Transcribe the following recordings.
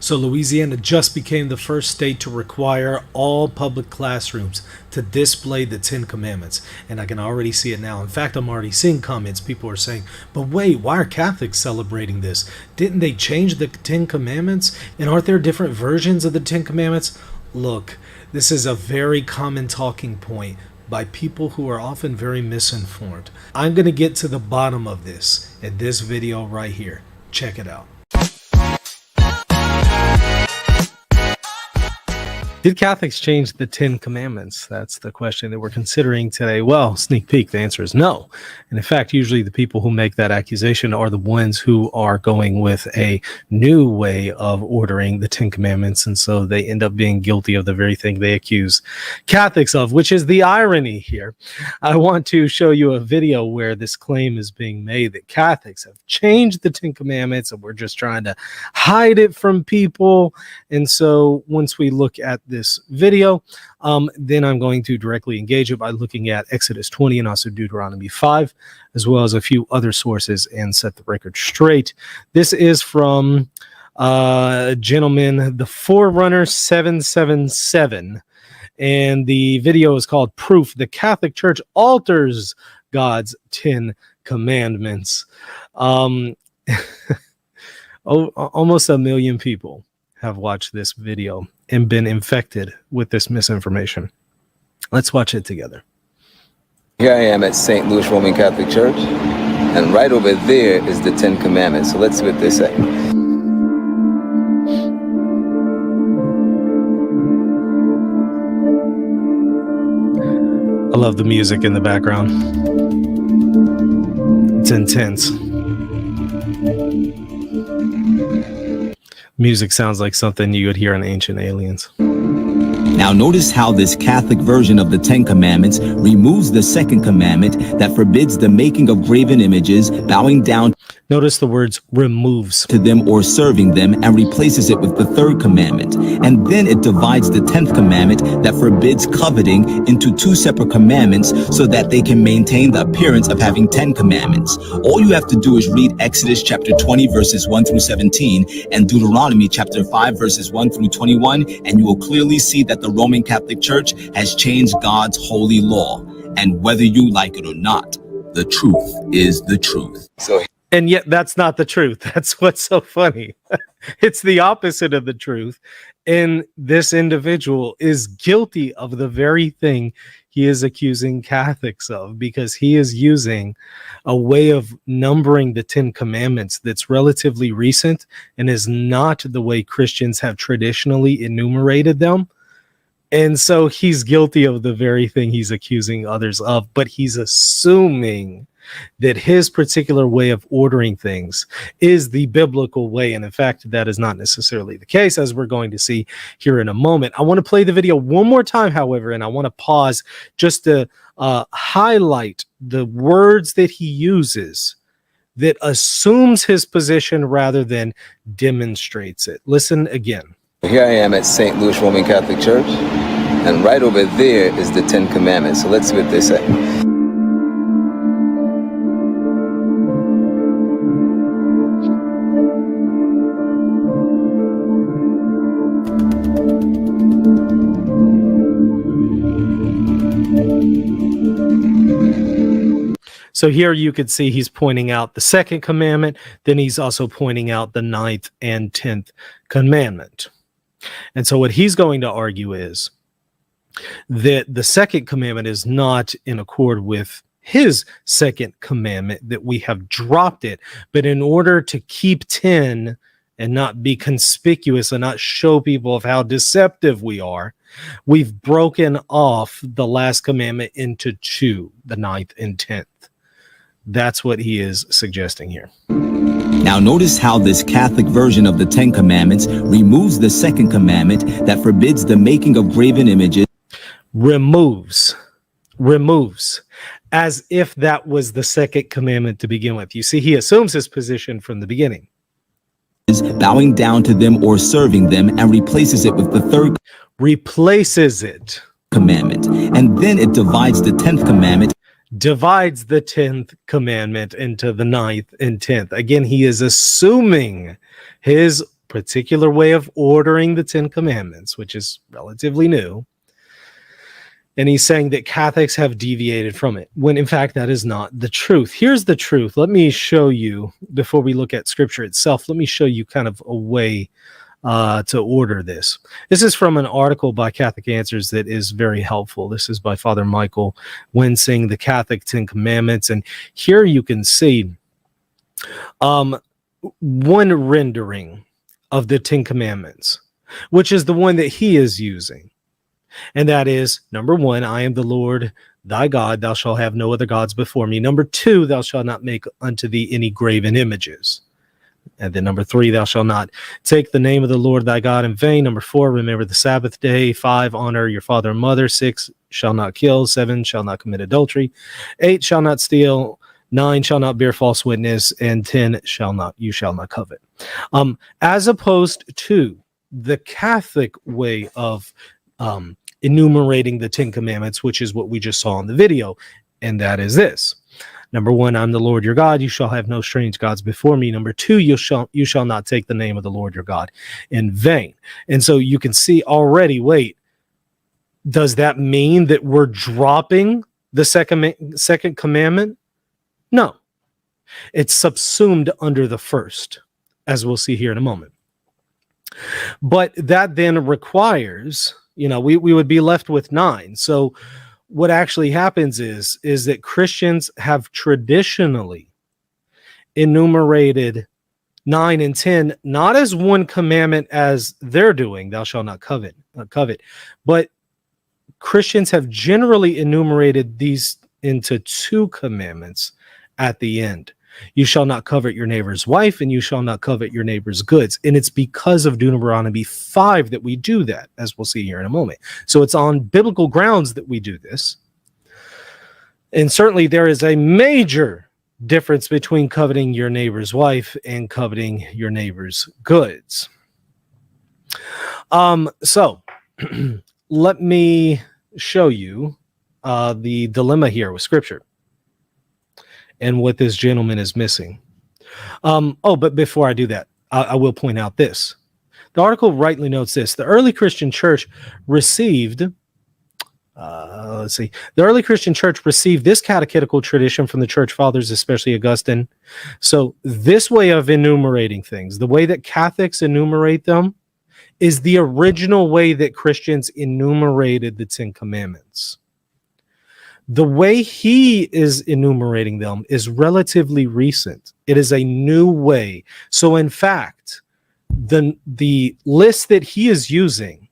So Louisiana just became the first state to require all public classrooms to display the Ten Commandments. And I can already see it now. In fact, I'm already seeing comments. People are saying, but wait, why are Catholics celebrating this? Didn't they change the Ten Commandments? And aren't there different versions of the Ten Commandments? Look, this is a very common talking point by people who are often very misinformed. I'm going to get to the bottom of this in this video right here. Check it out. Did Catholics change the Ten Commandments? That's the question that we're considering today. Well, sneak peek, the answer is no. And in fact, usually the people who make that accusation are the ones who are going with a new way of ordering the Ten Commandments. And so they end up being guilty of the very thing they accuse Catholics of, which is the irony here. I want to show you a video where this claim is being made that Catholics have changed the Ten Commandments and we're just trying to hide it from people. And so once we look at this video, then I'm going to directly engage it by looking at Exodus 20 and also Deuteronomy 5, as well as a few other sources, and set the record straight. This is from gentleman, the Forerunner 777, and the video is called Proof the Catholic Church Alters God's Ten Commandments. Almost 1 million people have watched this video and been infected with this misinformation. Let's watch it together. Here I am at St. Louis Roman Catholic Church, and right over there is the Ten Commandments. So let's see what they say. I love the music in the background. It's intense. Music sounds like something you would hear in Ancient Aliens. Now notice how this Catholic version of the Ten Commandments removes the second commandment that forbids the making of graven images, bowing down Notice the words removes to them or serving them, and replaces it with the third commandment. And then it divides the 10th commandment that forbids coveting into 2 separate commandments so that they can maintain the appearance of having 10 commandments. All you have to do is read Exodus chapter 20 verses 1 through 17 and Deuteronomy chapter 5 verses 1 through 21, and you will clearly see that the Roman Catholic Church has changed God's holy law. And whether you like it or not, the truth is the truth. And yet that's not the truth. That's what's so funny. It's the opposite of the truth. And this individual is guilty of the very thing he is accusing Catholics of, because he is using a way of numbering the Ten Commandments that's relatively recent and is not the way Christians have traditionally enumerated them. And so he's guilty of the very thing he's accusing others of, but he's assuming that his particular way of ordering things is the biblical way. And in fact, that is not necessarily the case, as we're going to see here in a moment. I want to play the video one more time, however, and I want to pause just to highlight the words that he uses that assumes his position rather than demonstrates it. Listen again. Here I am at St. Louis Roman Catholic Church, and right over there is the Ten Commandments. So let's see what they say. So here you could see he's pointing out the second commandment, then he's also pointing out the 9th and 10th commandment. And so what he's going to argue is that the second commandment is not in accord with his second commandment, that we have dropped it. But in order to keep 10 and not be conspicuous and not show people of how deceptive we are, we've broken off the last commandment into 2, the 9th and 10th. That's what he is suggesting here. Now notice how this Catholic version of the Ten Commandments removes the second commandment that forbids the making of graven images. Removes, as if that was the second commandment to begin with. You see, he assumes his position from the beginning. Bowing down to them or serving them, and replaces it with the third commandment. And then it divides the 10th commandment. Divides the 10th commandment into the 9th and 10th. Again, he is assuming his particular way of ordering the Ten Commandments, which is relatively new. And he's saying that Catholics have deviated from it, when in fact that is not the truth. Here's the truth. Let me show you, before we look at scripture itself, let me show you kind of a way to order this. This is from an article by Catholic Answers that is very helpful. This is by Father Michael Lofton, the Catholic Ten Commandments. And here you can see one rendering of the Ten Commandments, which is the one that he is using. And that is, number 1, I am the Lord thy God, thou shalt have no other gods before me. Number 2, thou shalt not make unto thee any graven images. And then number 3, thou shalt not take the name of the Lord thy God in vain. Number 4, remember the Sabbath day. 5, honor your father and mother. 6, shall not kill. 7, shall not commit adultery. 8, shall not steal. 9, shall not bear false witness. And 10, you shall not covet. As opposed to the Catholic way of enumerating the Ten Commandments, which is what we just saw in the video, and that is this. Number 1, I'm the Lord your God. You shall have no strange gods before me. Number 2, you shall not take the name of the Lord your God in vain. And so you can see already, wait, does that mean that we're dropping the second commandment? No. It's subsumed under the first, as we'll see here in a moment. But that then requires, we would be left with 9. So what actually happens is that Christians have traditionally enumerated 9 and 10, not as one commandment as they're doing, thou shalt not covet, but Christians have generally enumerated these into 2 commandments at the end. You shall not covet your neighbor's wife, and you shall not covet your neighbor's goods. And it's because of Deuteronomy 5 that we do that, as we'll see here in a moment. So it's on biblical grounds that we do this. And certainly there is a major difference between coveting your neighbor's wife and coveting your neighbor's goods. So let me show you the dilemma here with Scripture and what this gentleman is missing. But before I do that, I will point out this. The article rightly notes this. The early Christian church received, the early Christian church received this catechetical tradition from the church fathers, especially Augustine. So this way of enumerating things, the way that Catholics enumerate them, is the original way that Christians enumerated the Ten Commandments. The way he is enumerating them is relatively recent. It is a new way. So in fact, the list that he is using,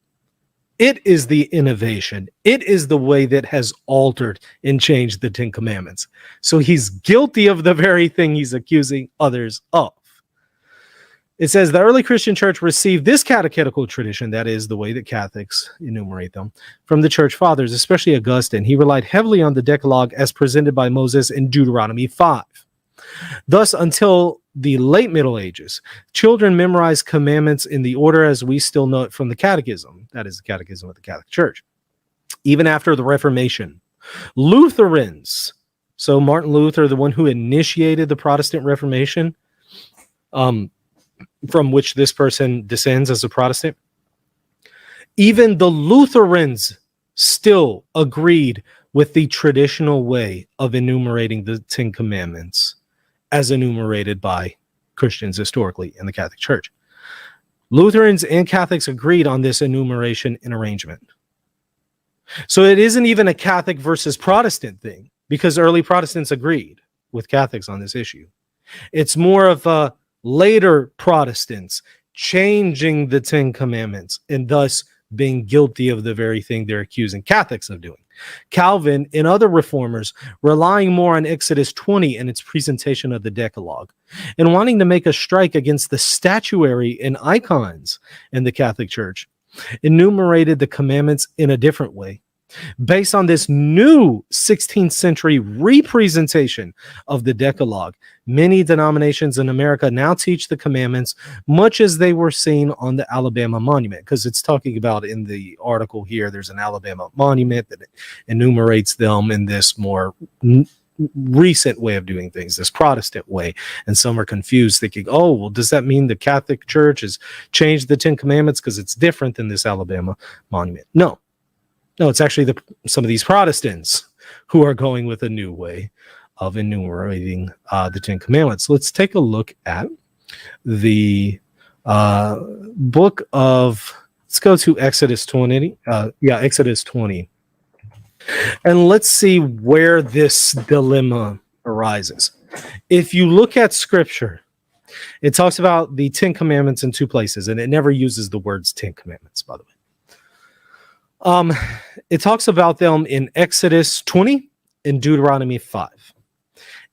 it is the innovation. It is the way that has altered and changed the Ten Commandments. So he's guilty of the very thing he's accusing others of. It says the early Christian church received this catechetical tradition, that is the way that Catholics enumerate them, from the church fathers, especially Augustine. He relied heavily on the Decalogue as presented by Moses in Deuteronomy 5. Thus, until the late Middle Ages, children memorized commandments in the order as we still know it from the Catechism, that is the Catechism of the Catholic Church. Even after the Reformation, Lutherans, so Martin Luther, the one who initiated the Protestant Reformation, from which this person descends as a Protestant, even the Lutherans still agreed with the traditional way of enumerating the Ten Commandments as enumerated by Christians historically in the Catholic Church. Lutherans and Catholics agreed on this enumeration and arrangement. So it isn't even a Catholic versus Protestant thing, because early Protestants agreed with Catholics on this issue. It's more of a later Protestants changing the Ten Commandments and thus being guilty of the very thing they're accusing Catholics of doing. Calvin and other reformers relying more on Exodus 20 and its presentation of the Decalogue, and wanting to make a strike against the statuary and icons in the Catholic Church, enumerated the commandments in a different way. Based on this new 16th century representation of the Decalogue, many denominations in America now teach the commandments much as they were seen on the Alabama monument, because it's talking about in the article here, there's an Alabama monument that enumerates them in this more recent way of doing things, this Protestant way. And some are confused, thinking, oh, well, does that mean the Catholic Church has changed the 10 Commandments because it's different than this Alabama monument? No, it's actually some of these Protestants who are going with a new way of enumerating the 10 Commandments. Let's take a look at the book of, let's go to Exodus 20. Exodus 20. And let's see where this dilemma arises. If you look at scripture, it talks about the 10 Commandments in two places, and it never uses the words 10 Commandments, by the way. It talks about them in Exodus 20 and Deuteronomy 5.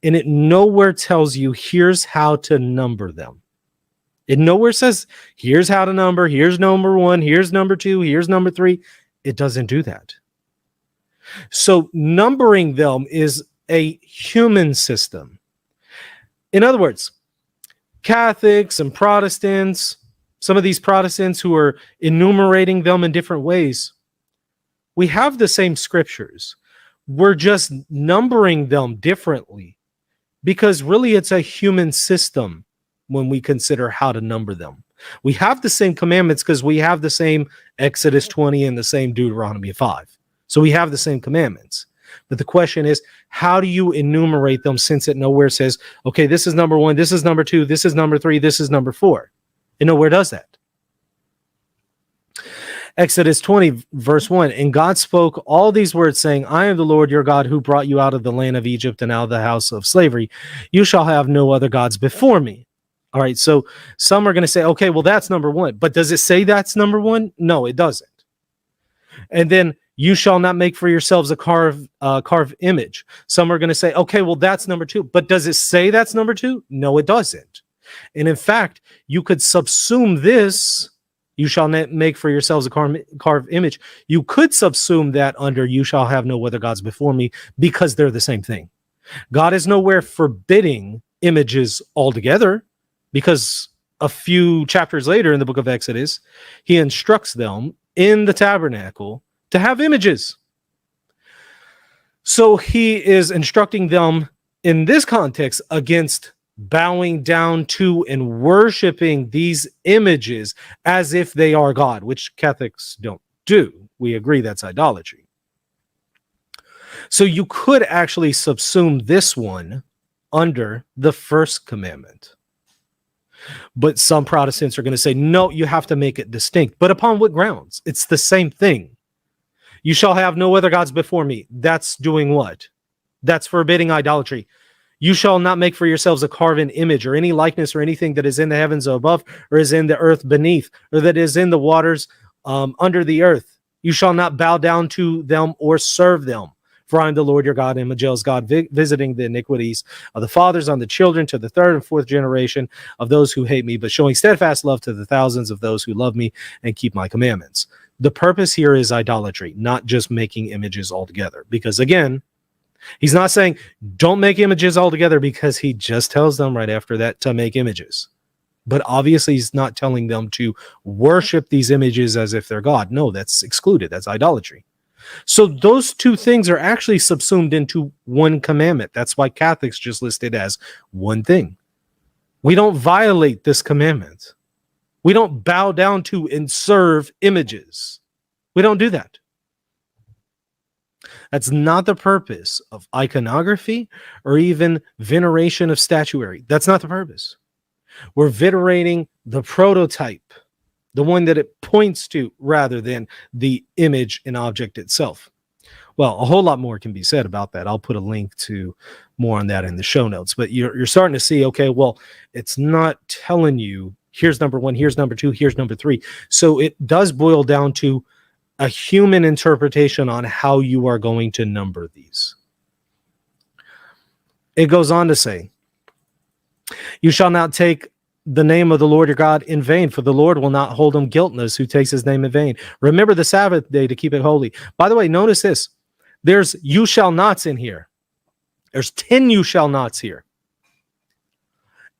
And it nowhere tells you here's how to number them. It nowhere says here's how to number, here's number 1, here's number 2, here's number 3. It doesn't do that. So numbering them is a human system. In other words, Catholics and Protestants, some of these Protestants who are enumerating them in different ways, we have the same scriptures. We're just numbering them differently because really it's a human system when we consider how to number them. We have the same commandments because we have the same Exodus 20 and the same Deuteronomy 5. So we have the same commandments. But the question is, how do you enumerate them since it nowhere says, okay, this is number 1, this is number 2, this is number 3, this is number 4? It nowhere does that. Exodus 20, verse 1, and God spoke all these words, saying, I am the Lord your God who brought you out of the land of Egypt and out of the house of slavery. You shall have no other gods before me. All right, so some are going to say, okay, well, that's number 1. But does it say that's number 1? No, it doesn't. And then, you shall not make for yourselves a carved image. Some are going to say, okay, well, that's number 2. But does it say that's number 2? No, it doesn't. And in fact, you could subsume this, you shall not make for yourselves a carved image. You could subsume that under you shall have no other gods before me, because they're the same thing. God is nowhere forbidding images altogether, because a few chapters later in the book of Exodus, he instructs them in the tabernacle to have images. So he is instructing them in this context against bowing down to and worshiping these images as if they are God, which Catholics don't do. We agree that's idolatry. So you could actually subsume this one under the first commandment. But some Protestants are going to say, no, you have to make it distinct. But upon what grounds? It's the same thing. You shall have no other gods before me. That's doing what? That's forbidding idolatry. You shall not make for yourselves a carven image or any likeness or anything that is in the heavens above or is in the earth beneath or that is in the waters under the earth. You shall not bow down to them or serve them. For I am the Lord your God, and am a jealous God, visiting the iniquities of the fathers on the children to the 3rd and 4th generation of those who hate me, but showing steadfast love to the thousands of those who love me and keep my commandments. The purpose here is idolatry, not just making images altogether. Because again, he's not saying don't make images altogether, because he just tells them right after that to make images. But obviously he's not telling them to worship these images as if they're God. No, that's excluded. That's idolatry. So those two things are actually subsumed into one commandment. That's why Catholics just list it as one thing. We don't violate this commandment. We don't bow down to and serve images. We don't do that. That's not the purpose of iconography or even veneration of statuary. That's not the purpose. We're venerating the prototype, the one that it points to, rather than the image and object itself. Well, a whole lot more can be said about that. I'll put a link to more on that in the show notes. But you're starting to see, okay, well, it's not telling you here's number 1, here's number 2, here's number 3. So it does boil down to a human interpretation on how you are going to number these. It goes on to say, you shall not take the name of the Lord your God in vain, for the Lord will not hold him guiltless who takes his name in vain. Remember the Sabbath day to keep it holy. By the way, notice this. There's you shall nots in here. There's 10 you shall nots here.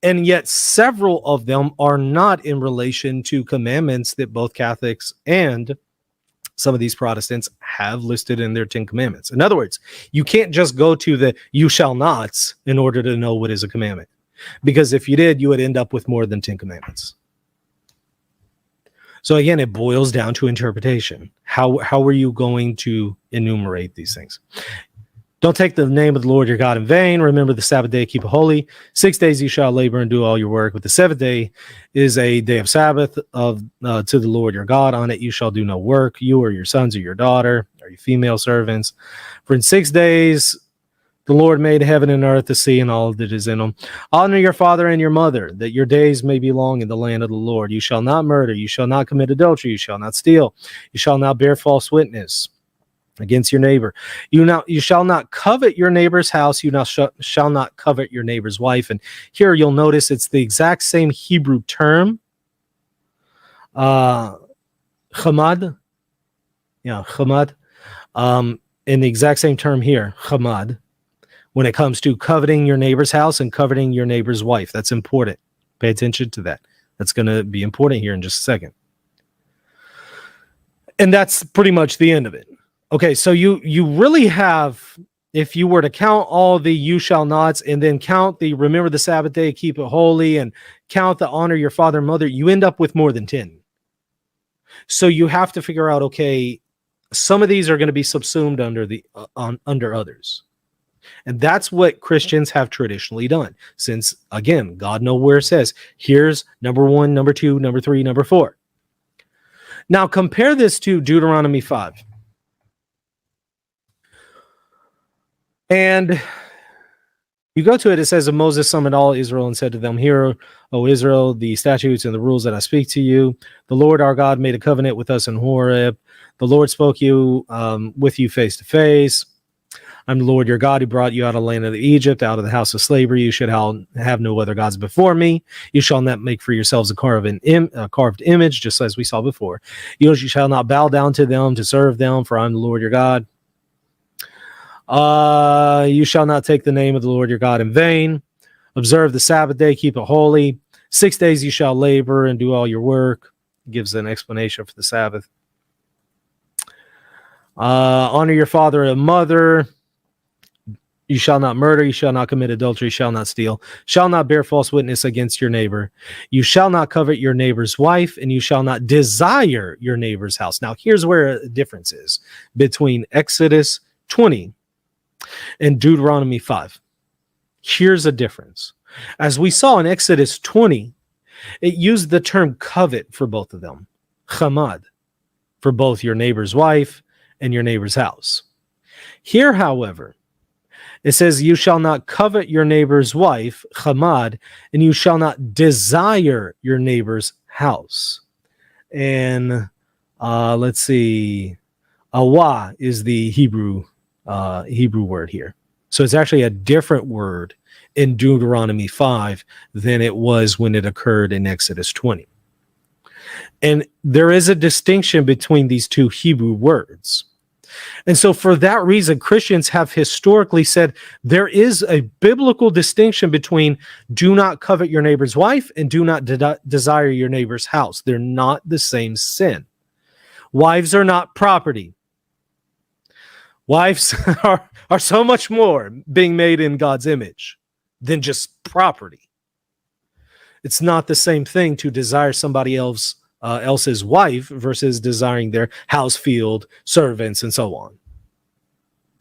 And yet several of them are not in relation to commandments that both Catholics and some of these Protestants have listed in their 10 commandments. In other words, you can't just go to the you shall nots in order to know what is a commandment, because if you did, you would end up with more than 10 commandments. So again, it boils down to interpretation. How are you going to enumerate these things? Don't take the name of the Lord your God in vain. Remember the Sabbath day, keep it holy. 6 days you shall labor and do all your work, but the seventh day is a day of Sabbath to the Lord your God. On it you shall do no work, you or your sons or your daughter or your female servants. For in 6 days the Lord made heaven and earth, the sea, and all that is in them. Honor your father and your mother, that your days may be long in the land of the Lord. You shall not murder, you shall not commit adultery, you shall not steal, you shall not bear false witness against your neighbor. You shall not covet your neighbor's house. You shall not covet your neighbor's wife. And here you'll notice it's the exact same Hebrew term. Chamad. Yeah, chamad. In the exact same term here, chamad, when it comes to coveting your neighbor's house and coveting your neighbor's wife. That's important. Pay attention to that. That's going to be important here in just a second. And that's pretty much the end of it. Okay, so you really have, if you were to count all the you shall nots and then count the remember the Sabbath day, keep it holy, and count the honor your father and mother, you end up with more than 10. So you have to figure out, okay, some of these are going to be subsumed under others. And that's what Christians have traditionally done. Since, again, God nowhere says, here's number 1, number 2, number 3, number 4. Now compare this to Deuteronomy 5. And you go to it, it says, Moses summoned all Israel and said to them, Hear, O Israel, the statutes and the rules that I speak to you. The Lord our God made a covenant with us in Horeb. The Lord spoke with you face to face. I'm the Lord your God who brought you out of the land of Egypt, out of the house of slavery. You should have no other gods before me. You shall not make for yourselves a carved image, just as we saw before. You shall not bow down to them to serve them, for I'm the Lord your God. You shall not take the name of the Lord your God in vain. Observe the Sabbath day, keep it holy. 6 days you shall labor and do all your work. Gives an explanation for the Sabbath. Honor your father and mother. You shall not murder, you shall not commit adultery, shall not steal, shall not bear false witness against your neighbor. You shall not covet your neighbor's wife, and you shall not desire your neighbor's house. Now, here's where the difference is between Exodus 20 and Deuteronomy 5. Here's a difference. As we saw in Exodus 20, it used the term covet for both of them, chamad, for both your neighbor's wife and your neighbor's house. Here, however, it says, you shall not covet your neighbor's wife, chamad, and you shall not desire your neighbor's house. And let's see, awa is the Hebrew word here. So it's actually a different word in Deuteronomy 5 than it was when it occurred in Exodus 20. And there is a distinction between these two Hebrew words. And so for that reason, Christians have historically said there is a biblical distinction between do not covet your neighbor's wife and do not desire your neighbor's house. They're not the same sin. Wives are not property. Wives are so much more being made in God's image than just property. It's not the same thing to desire somebody else's wife versus desiring their house, field, servants, and so on.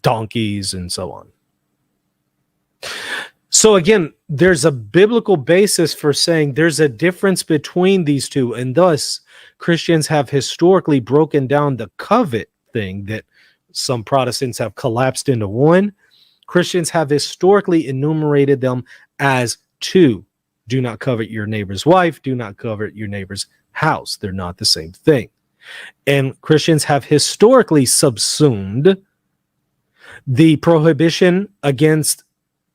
Donkeys and so on. So again, there's a biblical basis for saying there's a difference between these two, and thus Christians have historically broken down the covet thing that some Protestants have collapsed into one. Christians have historically enumerated them as two. Do not covet your neighbor's wife. Do not covet your neighbor's house. They're not the same thing. And Christians have historically subsumed the prohibition against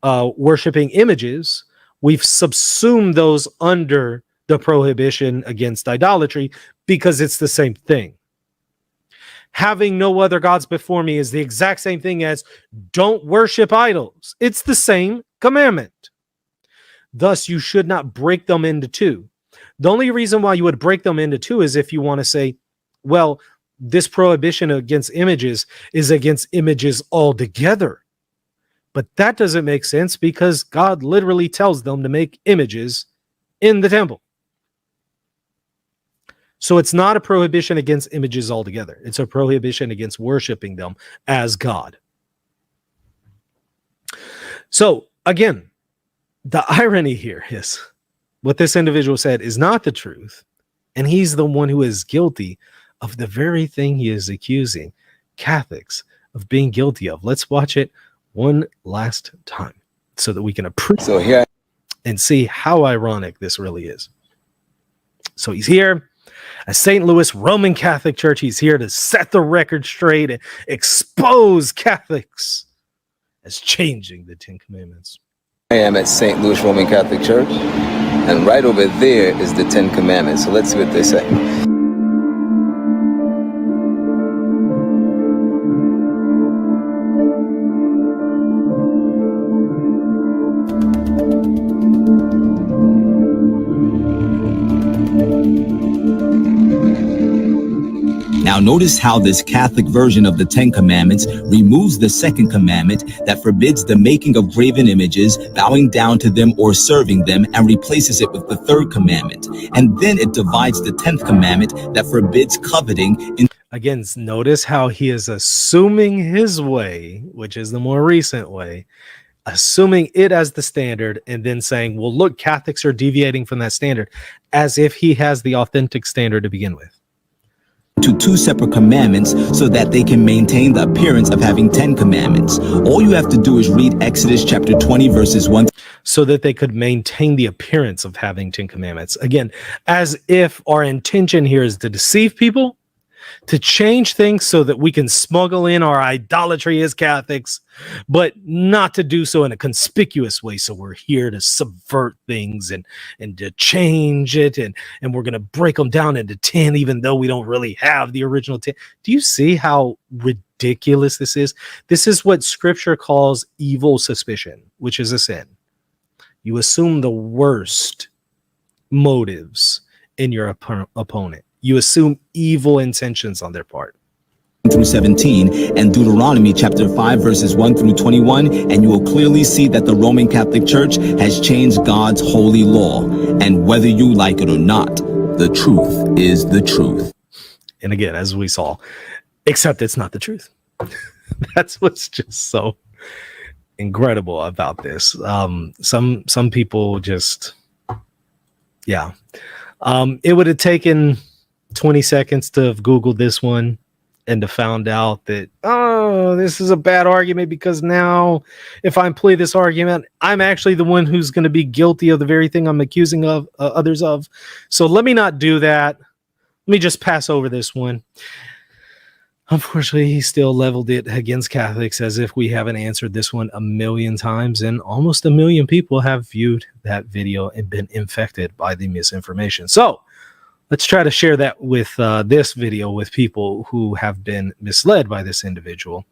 worshiping images. We've subsumed those under the prohibition against idolatry because it's the same thing. Having no other gods before me is the exact same thing as don't worship idols. It's the same commandment. Thus, you should not break them into two. The only reason why you would break them into two is if you want to say, well, this prohibition against images is against images altogether. But that doesn't make sense because God literally tells them to make images in the temple. So it's not a prohibition against images altogether. It's a prohibition against worshiping them as God. So again, the irony here is what this individual said is not the truth. And he's the one who is guilty of the very thing he is accusing Catholics of being guilty of. Let's watch it one last time so that we can appreciate and see how ironic this really is. So he's here at St. Louis Roman Catholic Church. He's here to set the record straight and expose Catholics as changing the Ten Commandments. I am at St. Louis Roman Catholic Church, and right over there is the Ten Commandments. So let's see what they say. Now notice how this Catholic version of the Ten Commandments removes the second commandment that forbids the making of graven images, bowing down to them or serving them, and replaces it with the third commandment. And then it divides the 10th commandment that forbids coveting. Again, notice how he is assuming his way, which is the more recent way, assuming it as the standard, and then saying, well, look, Catholics are deviating from that standard, as if he has the authentic standard to begin with. To two separate commandments so that they can maintain the appearance of having 10 commandments. All you have to do is read Exodus chapter 20 verses 1. So that they could maintain the appearance of having 10 commandments. Again, as if our intention here is to deceive people, to change things so that we can smuggle in our idolatry as Catholics, but not to do so in a conspicuous way. So we're here to subvert things and to change it, and we're going to break them down into 10, even though we don't really have the original 10. Do you see how ridiculous this is? This is what Scripture calls evil suspicion, which is a sin. You assume the worst motives in your opponent. You assume evil intentions on their part. Through 17 and Deuteronomy chapter 5 verses 1 through 21, and you will clearly see that the Roman Catholic Church has changed God's holy law. And whether you like it or not, the truth is the truth. And again, as we saw, except it's not the truth. That's what's just so incredible about this. Some people just, yeah. It would have taken 20 seconds to have Googled this one and to found out that, oh, this is a bad argument, because now if I play this argument, I'm actually the one who's going to be guilty of the very thing I'm accusing of others of. So let me not do that. Let me just pass over this one. Unfortunately, he still leveled it against Catholics as if we haven't answered this one a million times, and almost a million people have viewed that video and been infected by the misinformation. So let's try to share that with this video with people who have been misled by this individual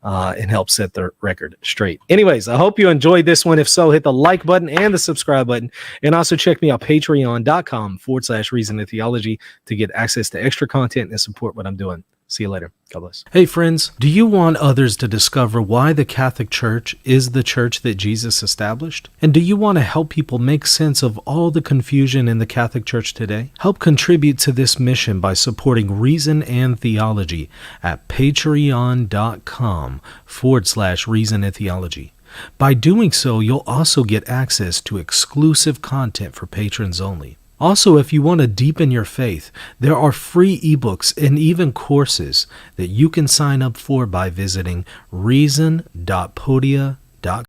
and help set the record straight. Anyways, I hope you enjoyed this one. If so, hit the like button and the subscribe button. And also check me out, patreon.com/Reason and Theology, to get access to extra content and support what I'm doing. See you later. God bless. Hey friends, do you want others to discover why the Catholic Church is the church that Jesus established? And do you want to help people make sense of all the confusion in the Catholic Church today? Help contribute to this mission by supporting Reason and Theology at patreon.com/Reason and Theology. By doing so, you'll also get access to exclusive content for patrons only. Also, if you want to deepen your faith, there are free ebooks and even courses that you can sign up for by visiting reason.podia.com.